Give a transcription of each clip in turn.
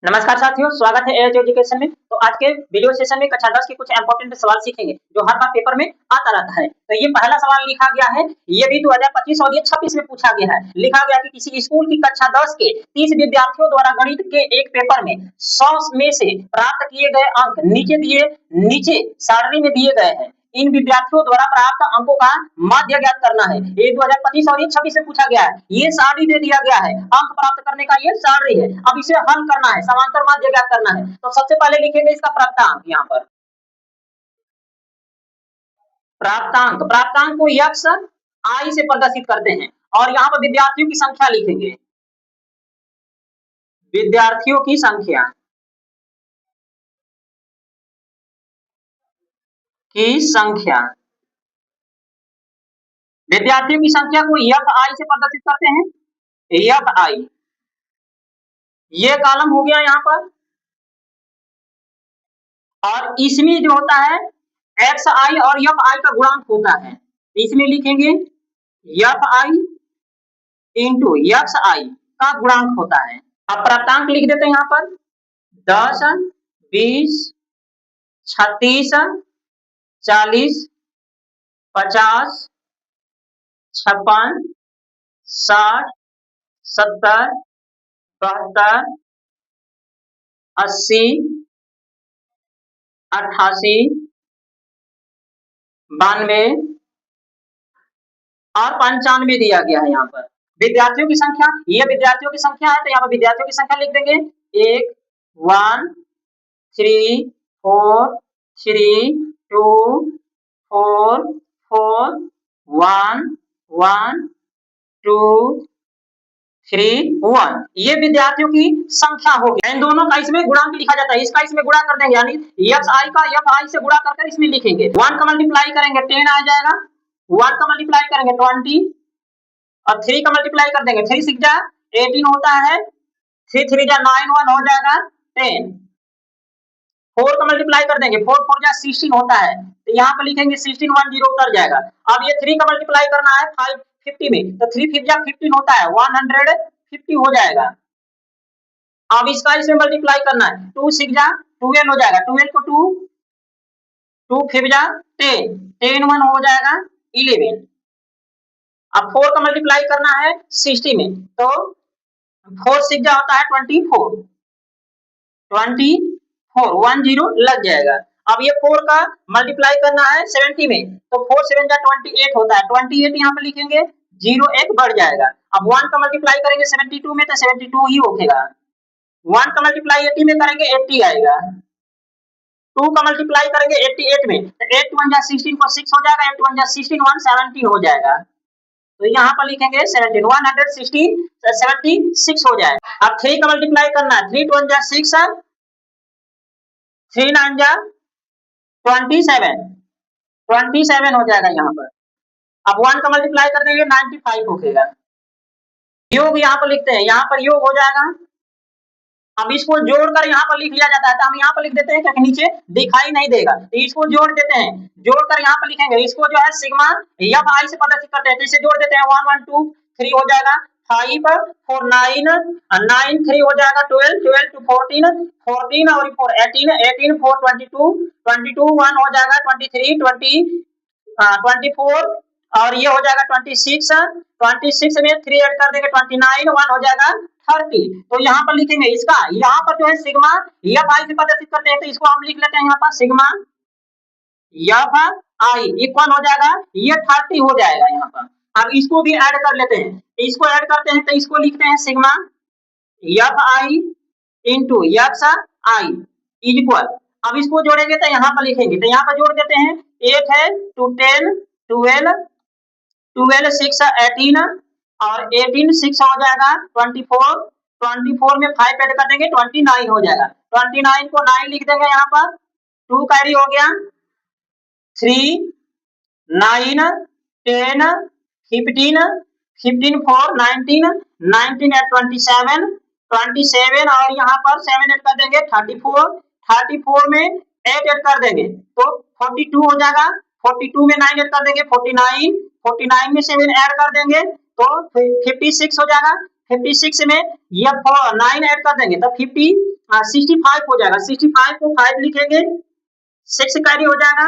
नमस्कार साथियों, स्वागत है एज एजुकेशन में। तो आज के वीडियो सेशन में कक्षा 10 के कुछ इंपॉर्टेंट सवाल सीखेंगे जो हर बार पेपर में आता रहता है। तो ये पहला सवाल लिखा गया है, ये भी 2025 और ये 26 में पूछा गया है। लिखा गया कि किसी स्कूल की कक्षा 10 के 30 विद्यार्थियों द्वारा गणित के एक पेपर में 100 में से प्राप्त किए गए अंक नीचे सारणी में दिए गए हैं। इन विद्यार्थियों द्वारा प्राप्त अंकों का माध्य ज्ञात करना है। ये 2025 और ये 26 में पूछा गया है। ये सारणी दे दिया गया है, अंक प्राप्त करने का ये सारणी है। अब इसे हल करना है, समांतर माध्य ज्ञात करना है। तो सबसे पहले लिखेंगे इसका प्राप्तांक। यहाँ पर प्राप्तांक को यक्स आई से प्रदर्शित करते हैं और यहाँ पर विद्यार्थियों की संख्या लिखेंगे। विद्यार्थियों की संख्या विद्यार्थियों की संख्या को एफ आई से प्रदर्शित करते हैं। एफ आई ये कॉलम हो गया यहाँ पर, और इसमें जो होता है एक्स आई और एफ आई का गुणांक होता है। इसमें लिखेंगे एफ आई इंटू एक्स आई का गुणांक होता है। अब प्राप्तांक लिख देते हैं यहाँ पर 10, 20, 36, 40, 50, 56, 60, 70, 72, 80, 88, 92 और 95 दिया गया है। यहाँ पर विद्यार्थियों की संख्या, ये विद्यार्थियों की संख्या है, तो यहाँ पर विद्यार्थियों की संख्या लिख देंगे 1 1 3 4 3 2 4 4 1 1 2 3 1 ये विद्यार्थियों की संख्या हो गई। इन दोनों का इसमें गुणांक लिखा जाता है। इसका इसमें गुणा कर देंगे, यानी एक्स आई का एफ आई से गुणा कर इसमें लिखेंगे। 1 का मल्टीप्लाई करेंगे 10 आ जाएगा, 1 का मल्टीप्लाई करेंगे 20 और 3 का मल्टीप्लाई कर देंगे 3 6 जा 18 होता है, 3 3 जा 9 1 हो जाएगा 10। 4 का मल्टीप्लाई कर देंगे 4 4 जा 16 होता है, तो यहाँ पर लिखेंगे 16 1 0 उतर जाएगा। अब ये 3 का मल्टीप्लाई करना है 5 50 में, तो 3 5 जा 15 होता है, 150 हो जाएगा। अब इसका इसमें मल्टीप्लाई करना है 2 6 जा 12 हो जाएगा, 12 को 2 2 5 जा 10 10 1 हो जाएगा 11। अब 4 का मल्टीप्लाई करना है 60 में, तो 4 6 जा होता है 24 24 1 0 लग जाएगा। अब ये 4 का मल्टीप्लाई करना है 70 में, तो 4 7 जा 28 होता है, 28 यहाँ पे लिखेंगे 0 1 बढ़ जाएगा। अब 1 का मल्टीप्लाई करेंगे 72 में, तो 72 ही होगा। 1 का मल्टीप्लाई 80 में करेंगे 80 आएगा। 2 का मल्टीप्लाई करेंगे 88 में, तो 8 1 जा 16 को 6 हो जाएगा, 8 1 जा 16 1 17 हो जाएगा। तो यहाँ पर लिखेंगे 17 116 76 हो जाएगा। अब 3 का मल्टीप्लाई करना है 3 1 जा 6 3 9 जा 27 हो जाएगा यहाँ पर। अब 1 का मल्टीप्लाई कर देंगे 95 होगा। योग यहाँ पर लिखते हैं, यहाँ पर योग हो जाएगा। अब इसको जोड़कर यहाँ पर लिख लिया जाता है, तो हम यहाँ पर लिख देते हैं क्योंकि नीचे दिखाई नहीं देगा, तो इसको जोड़ देते हैं। जोड़कर यहाँ पर लिखेंगे, इसको जो है सिग्मा एफ आई से प्रदर्शित करते हैं, तो इसे जोड़ देते हैं 1 1 2 3 हो जाएगा, 5 4 9 9 3 हो जाएगा, 12 12 2 14 14 और 4 18 18 4 22 22 1 हो जाएगा, 23 20 24 और ये हो जाएगा 26 26 में 3 ऐड कर देंगे 29 1 हो जाएगा 30। तो यहाँ पर लिखेंगे इसका, यहाँ पर जो है सिग्मा एफ आई से प्रदर्शित करते हैं, तो इसको हम लिख लेते हैं यहाँ पर सिग्मा एफ आई इक्वल हो जाएगा, ये 30 हो जाएगा यहाँ पर। अब इसको भी ऐड कर लेते हैं, इसको ऐड करते हैं, तो इसको लिखते हैं sigma F I into X I equal. अब इसको जोड़ेंगे तो यहाँ पर लिखेंगे, तो यहाँ पर जोड़ देते हैं 8 है 2 10 12 12 6 18 और 18 6 हो जाएगा 24 24 में 5 ऐड कर देंगे 29 हो जाएगा। 29 को 9 लिख देंगे यहाँ पर, 2 कैरी हो गया, 3 9 10 15 15 4 19 19 एट 27 27 और यहाँ पर 7 ऐड कर देंगे 34 34 में 8 ऐड कर देंगे तो 42 हो जाएगा, 42 में 9 ऐड कर देंगे 49 49 में 7 ऐड कर देंगे तो 56 हो जाएगा, 56 में ये 9 ऐड कर देंगे तो 65 हो जाएगा। 65 को 5 लिखेंगे, 6 कैरी हो जाएगा।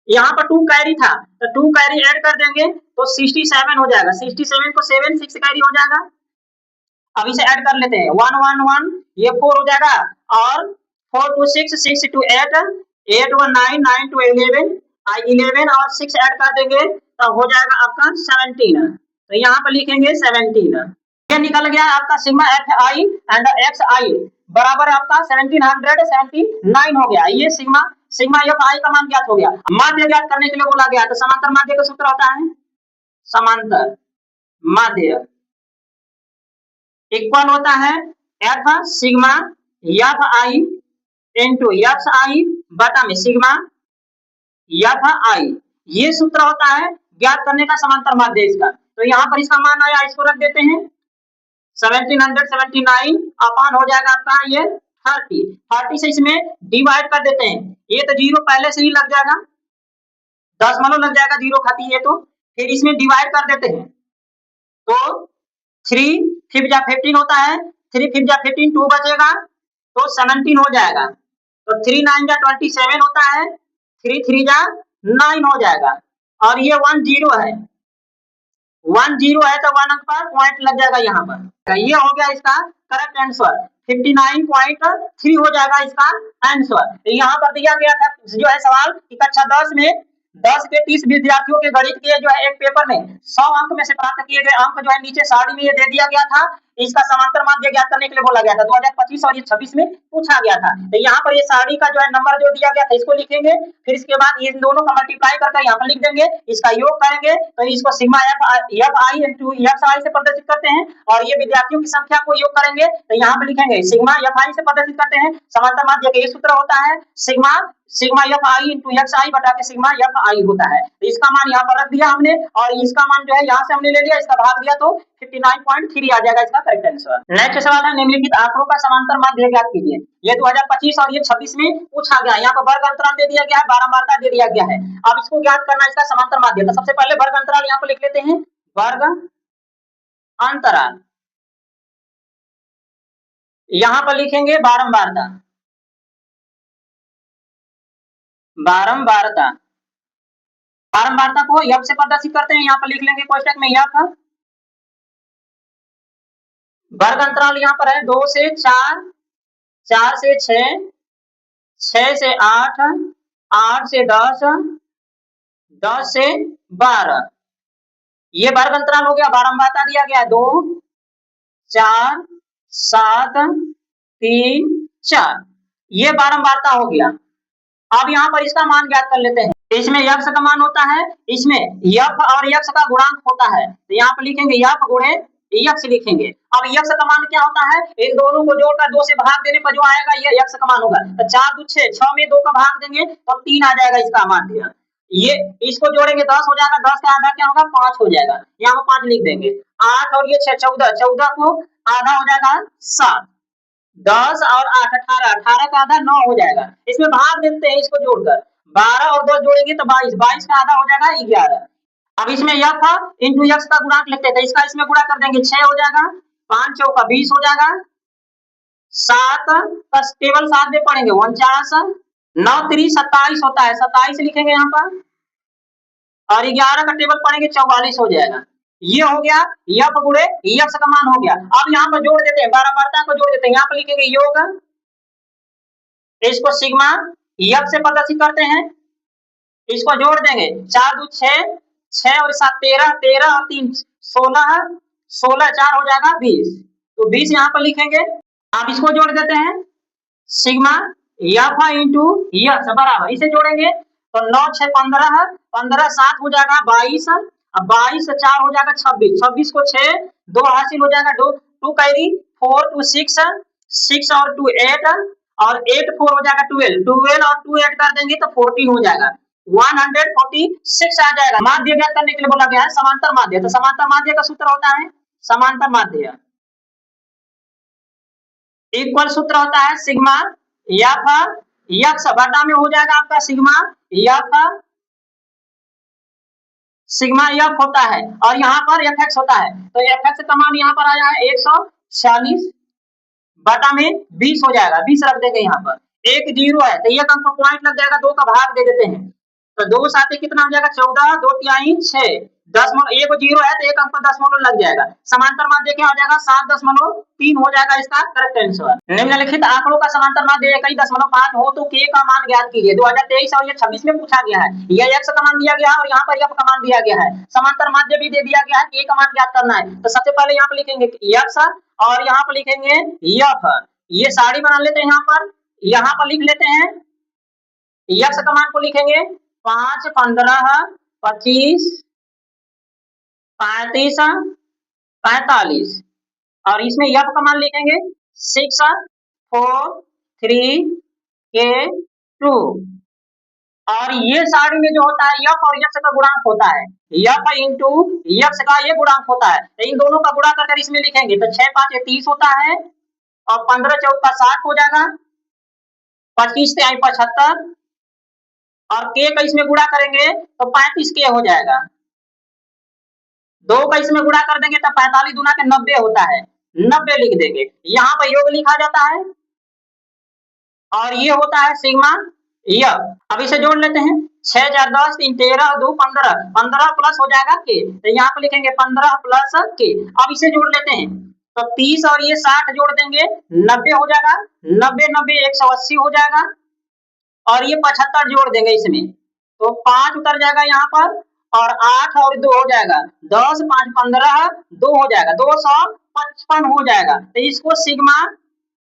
यहाँ पर 2 कैरी था तो 2 कैरी ऐड कर देंगे तो 67 हो जाएगा। 67 को 7 6 कैरी हो जाएगा। अब इसे ऐड कर लेते हैं, 1 1 1 ये 4 हो जाएगा और 4 2 6 6 2 8 8 1 9 9 2 11 11 और 6 ऐड कर देंगे तो हो जाएगा आपका 17। तो यहाँ पर लिखेंगे 17। ये निकल गया आपका sigma F I and X I बराबर आपका 1779 हो गया। ये सिग्मा एफ आई का मान ज्ञात हो गया। माध्य ज्ञात करने के लिए बोला गया तो समांतर माध्य का सूत्र होता है समांतर माध्य इक्वल होता है F sigma F I into X I बटा में सिग्मा एफ आई। ये सूत्र होता है ज्ञात करने का समांतर माध्य इसका। तो यहाँ पर इसका मान आया, इसको रख देते हैं 1779 अपान हो जाएगा आपका ये 30 से इसमें डिवाइड कर देते हैं। ये तो जीरो पहले से ही लग जाएगा, दशमलव लग जाएगा, जीरो खाती है तो फिर इसमें डिवाइड कर देते हैं तो 3 5 जा 15 होता है, 3 5 जा 15 2 बचेगा तो 17 हो जाएगा। तो 3 9 जा 27 होता है, 3 3 जा 9 हो जाएगा और ये 1 0 है, 1 0 है तो 1 अंक पर पॉइंट लग जाएगा यहाँ पर। ये हो गया इसका करेक्ट आंसर, 59.3 हो जाएगा इसका आंसर। यहाँ पर दिया गया था जो है सवाल कि कक्षा 10 में 10 के 30 विद्यार्थियों के गणित के जो है एक पेपर में 100 अंक में से प्राप्त किए गए अंक जो है नीचे सारणी में ये दे दिया गया था। इसका समांतर माध्य ज्ञात करने के लिए बोला गया था 2025 और ये 26 में पूछा गया था। तो यहाँ पर ये सारणी का जो है नंबर जो दिया गया था इसको लिखेंगे, फिर इसके बाद इन दोनों का मल्टीप्लाई करके यहाँ पर लिख देंगे, इसका योग करेंगे तो इसको sigma F I into X I से प्रदर्शित करते हैं और ये विद्यार्थियों की संख्या को योग करेंगे तो यहाँ पर लिखेंगे सिग्मा एफ आई से प्रदर्शित करते हैं। समांतर माध्य का ये सूत्र होता है sigma F I into X I बटा के सिग्मा एफ आई होता है। तो इसका मान यहाँ पर रख दिया हमने और इसका मान जो है यहाँ से हमने ले लिया, इसका भाग दिया तो 59.3 आ जाएगा इसका करेक्ट आंसर। नेक्स्ट सवाल है निम्नलिखित आंकड़ों का समांतर माध्य ज्ञात कीजिए। ये 2025 और ये 26 में पूछा गया। यहाँ पर वर्ग अंतराल दे दिया गया है, बारंबारता दे दिया गया है। अब इसको ज्ञात करना है इसका समांतर माध्य। तो सबसे पहले वर्ग अंतराल यहाँ पर लिख लेते हैं, वर्ग अंतराल यहाँ पर लिखेंगे बारंबारता, बारंबारता बारंबारता को यफ से प्रदर्शित करते हैं। यहाँ पर लिख लेंगे कोष्टक में यफ। वर्ग अंतराल यहाँ पर है 2 से 4, 4 से 6, 6 से 8, 8 से 10, 10 से 12। ये वर्ग अंतराल हो गया। बारंबारता दिया गया 2 4 7 3 4, ये बारंबारता हो गया। अब यहाँ पर इसका मान ज्ञात कर लेते हैं। इसमें यक्ष का मान होता है, इसमें यफ और यक्ष का गुणांक होता है। तो यहाँ पर लिखेंगे यफ गुणे यक्ष लिखेंगे। अब यक्ष का मान क्या होता है, इन दोनों को जोड़कर 2 से भाग देने पर जो आएगा ये यक्ष का मान होगा। तो 4 2 6, 6 में 2 का भाग देंगे तो 3 आ जाएगा इसका माध्य। ये इसको जोड़ेंगे 10 हो जाएगा, 10 का आधा क्या होगा 5 हो जाएगा, यहाँ पर 5 लिख देंगे। 8 और ये 6 14, 14 को आधा हो जाएगा 7, 10 और 8 18, 18 का आधा 9 हो जाएगा। इसमें भाग देते हैं इसको जोड़कर, 12 और 10 जोड़ेंगे तो 22, 22 का आधा हो जाएगा 11। अब इसमें यफ इंटू यक्ष का गुणांक लिखते हैं, इसका इसमें गुणा कर देंगे 6 हो जाएगा, 5 चौका 20 हो जाएगा, 7 बस केवल 7 में पढ़ेंगे 49, 9 3 27 होता है, 27 लिखेंगे यहाँ पर और 11 का टेबल पढ़ेंगे 44 हो जाएगा। ये हो गया यफ गुणे यक्ष का मान हो गया। अब यहाँ पर जोड़ देते हैं, बारंबारता को जोड़ देते हैं। यहाँ पर लिखेंगे योग, इसको सिग्मा यफ से प्रदर्शित करते हैं, इसको जोड़ देंगे 4 2 6, 6 और 7 13, 13 और 3 16, 16 4 हो जाएगा 20, तो 20 यहाँ पर लिखेंगे। आप इसको जोड़ देते हैं सिग्मा यफ इंटू यक्ष बराबर, इसे जोड़ेंगे तो 9 6 15, 15 7 हो जाएगा 22, अब 22 से 4 हो जाएगा 26, 26 को 6 2 हासिल हो जाएगा, 2 कैरी 4 2 6, 6 और 2 8 और 8 4 हो जाएगा 12, 12 और 2 ऐड कर देंगे तो 14 हो जाएगा, 146 आ जाएगा। माध्य ज्ञात करने के लिए बोला गया है समांतर माध्य। तो समांतर माध्य का सूत्र होता है समांतर माध्य इक्वल सूत्र होता है सिग्मा यफ यक्ष बटा में हो जाएगा आपका सिग्मा यफ सिग्मा एफ होता है और यहाँ पर एफ एक्स होता है, तो एफ एक्स का मान यहाँ पर आया है 146 बटा में 20 हो जाएगा, 20 रख देंगे यहाँ पर, एक जीरो है तो एक अंक पॉइंट लग जाएगा, 2 का भाग दे देते हैं, तो 2 साथ कितना हो जाएगा 14, 2 तिहाई 6, दशमलव एक जीरो है तो एक अंक पर दशमलव लग जाएगा, समांतर माध्य क्या हो जाएगा 7.3 हो जाएगा इसका करेक्ट आंसर। निम्नलिखित आंकड़ों का समांतर माध्य 21.5 हो तो के का मान ज्ञात कीजिए। 2023 और ये 26 में पूछा गया है, ये एक्स का मान दिया गया है और यहाँ पर एफ का मान दिया गया है, समांतर माध्य भी दे दिया गया है, के का मान ज्ञात करना है, तो सबसे पहले यहाँ पर लिखेंगे एक्स और यहाँ पर लिखेंगे एफ, ये साड़ी बना लेते हैं, यहाँ पर लिख लेते हैं एक्स का मान को लिखेंगे 5, 15, 25, 35, 45 और इसमें एफ का मान लिखेंगे 6, 4, 3 के 2 और ये साड़ी में जो होता है एफ और एक्स का गुणांक होता है, एफ इंटू एक्स का ये गुणांक होता है, तो इन दोनों का गुणा कर इसमें लिखेंगे तो 6, 5 30 होता है और 15 चौका 60 हो जाएगा, 25 से 75 और के का इसमें गुणा करेंगे तो 35 के हो जाएगा, 2 का इसमें गुणा कर देंगे तो 45 दूना के 90 होता है, 90 लिख देंगे, यहाँ पर योग लिखा जाता है और ये होता है सिग्मा एफ। अब इसे जोड़ लेते हैं, 6 4 10 3 13 2 15, 15 प्लस हो जाएगा के, तो यहाँ पे लिखेंगे 15 प्लस के। अब इसे जोड़ लेते हैं तो 30 और ये 60 जोड़ देंगे 90 हो जाएगा, 90 90 180 हो जाएगा और ये 75 जोड़ देंगे इसमें तो 5 उतर जाएगा यहाँ पर और 8 और 2 हो जाएगा, 10 5 15 2 हो जाएगा, 255 हो जाएगा, तो इसको सिग्मा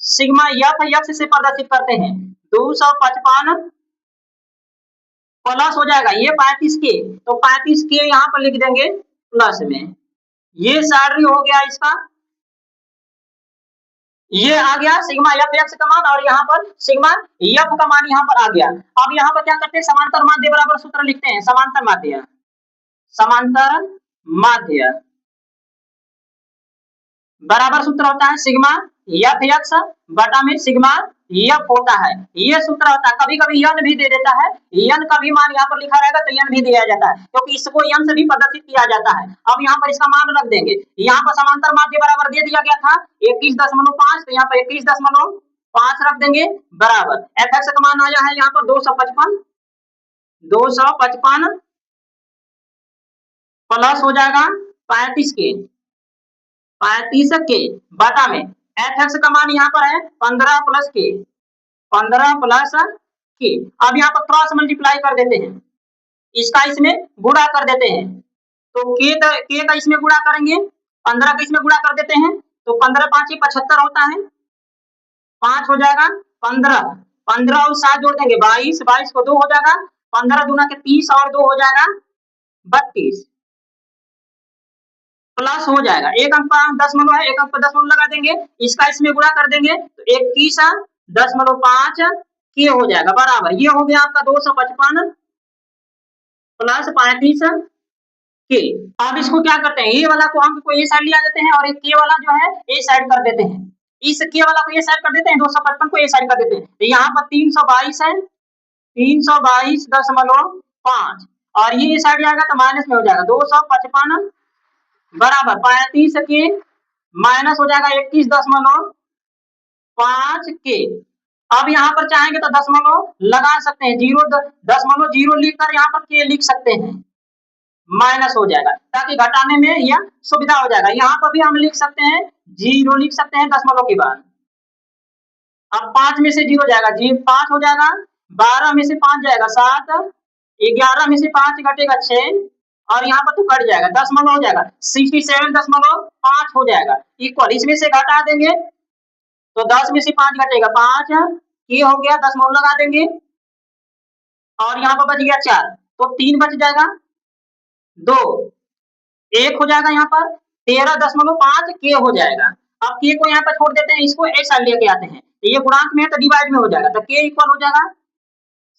सिग्मा एफ एक्स से प्रदर्शित करते हैं, 255 प्लस हो जाएगा ये 35 के, तो 35 के यहाँ पर लिख देंगे प्लस में, ये सैलरी हो गया इसका, ये आ गया सिग्मा एफ एक्स का मान और यहाँ पर सिग्मा एफ का मान यहाँ पर आ गया। अब यहाँ पर क्या करते हैं समांतर माध्य बराबर सूत्र लिखते हैं, समांतर माध्य, समांतर माध्य बराबर सूत्र होता है सिग्मा एफ एक्स बटा में सिग्मा एफ होता है, ये सूत्र होता है, कभी कभी एन भी दे देता है, एन का भी मान यहाँ पर लिखा रहेगा तो एन भी दिया जाता है क्योंकि इसको एन से भी प्रदर्शित किया जाता है। अब यहाँ पर इसका मान रख देंगे, यहाँ पर समांतर माध्य बराबर दे दिया गया था 21.5, तो यहाँ पर 21.5 रख देंगे बराबर एफ एक्स का मान आया है यहाँ पर 255 प्लस हो जाएगा 35 के, 35 के बटा में एफ एक्स का मान यहाँ पर है 15 प्लस के, 15 प्लस के। अब यहाँ पर क्रॉस मल्टीप्लाई कर देते हैं, इसका इसमें गुणा कर देते हैं, तो के का इसमें गुणा करेंगे, 15 का इसमें गुणा कर देते हैं तो 15 5 75 होता है, 5 हो जाएगा 15, 15 और 7 जोड़ देंगे 22, 22 को 2 हो जाएगा, 15 दूना के 30 और 2 हो जाएगा 32 प्लस हो जाएगा, एक अंक पर दशमलव है, एक अंक पर दशमलव लगा देंगे, इसका इसमें गुणा कर देंगे तो 21.5 के हो जाएगा बराबर, ये हो गया आपका 255 प्लस 35 के। अब इसको क्या करते हैं, ये वाला को अंक को ये साइड ले आ जाते हैं और एक के वाला जो है ए साइड कर देते हैं, इस के वाला को ये साइड कर देते हैं, 255 को ये साइड कर देते हैं, तो यहाँ पर 322 है, 322.5 और ये साइड जाएगा तो माइनस में हो जाएगा 255 बराबर 35 के माइनस हो जाएगा 21.5 के। अब यहाँ पर चाहेंगे तो दशमलव लगा सकते हैं, 0.0 लिखकर यहाँ पर के लिख सकते हैं, माइनस हो जाएगा ताकि घटाने में यह सुविधा हो जाएगा। यहाँ पर भी हम लिख सकते हैं 0 लिख सकते हैं दशमलव के बाद, अब 5 में से 0 जाएगा 5 हो जाएगा, 12 में से 5 जाएगा 7, 11 में से 5 घटेगा 6 और यहाँ पर तो कट जाएगा, दशमलव हो जाएगा 67.5 हो जाएगा इक्वल, इसमें से घटा देंगे तो 10 में से 5 घटेगा 5, ये हो गया दशमलव लगा देंगे और यहाँ पर बच गया 4, तो 3 बच जाएगा 2, 1 हो जाएगा यहाँ पर 13.5 के हो जाएगा। अब के को यहाँ पर छोड़ देते हैं, इसको एक साइड लेके आते हैं, तो ये गुणांक में है तो डिवाइड में हो जाएगा, तो के इक्वल हो जाएगा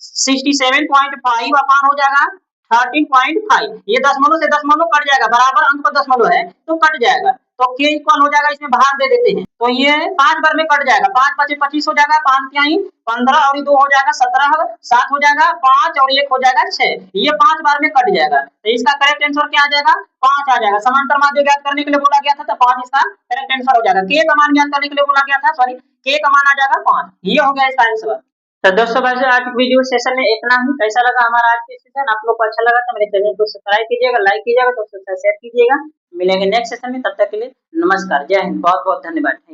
67.5 अपान हो जाएगा 13.5, ये दशमलव से दशमलव कट जाएगा, बराबर अंक पर दशमलव है तो कट जाएगा, तो तो k इक्वल हो जाएगा, इसमें भाग दे देते हैं तो ये 5 बार में कट जाएगा, 5 5 25 हो जाएगा, 5 तिहाई 15 और 2 हो जाएगा 17, 7 हो जाएगा 5 और 1 हो जाएगा 6, ये 5 बार में कट जाएगा। तो इसका करेक्ट आंसर क्या आ जाएगा? 5 आ जाएगा। समांतर माध्य ज्ञात करने के लिए बोला गया था तो 5 इसका करेक्ट आंसर हो जाएगा। k का मान ज्ञात करने के लिए बोला गया था, सॉरी k का मान आ जाएगा 5, ये हो गया इसका आंसर। तो दोस्तों वैसे आज की वीडियो सेशन में इतना ही। कैसा लगा हमारा आज का सेशन? आप लोग को अच्छा लगा तो मेरे चैनल को सब्सक्राइब कीजिएगा, लाइक कीजिएगा, दोस्तों के साथ शेयर कीजिएगा। मिलेंगे नेक्स्ट सेशन में, तब तक के लिए नमस्कार, जय हिंद, बहुत बहुत धन्यवाद।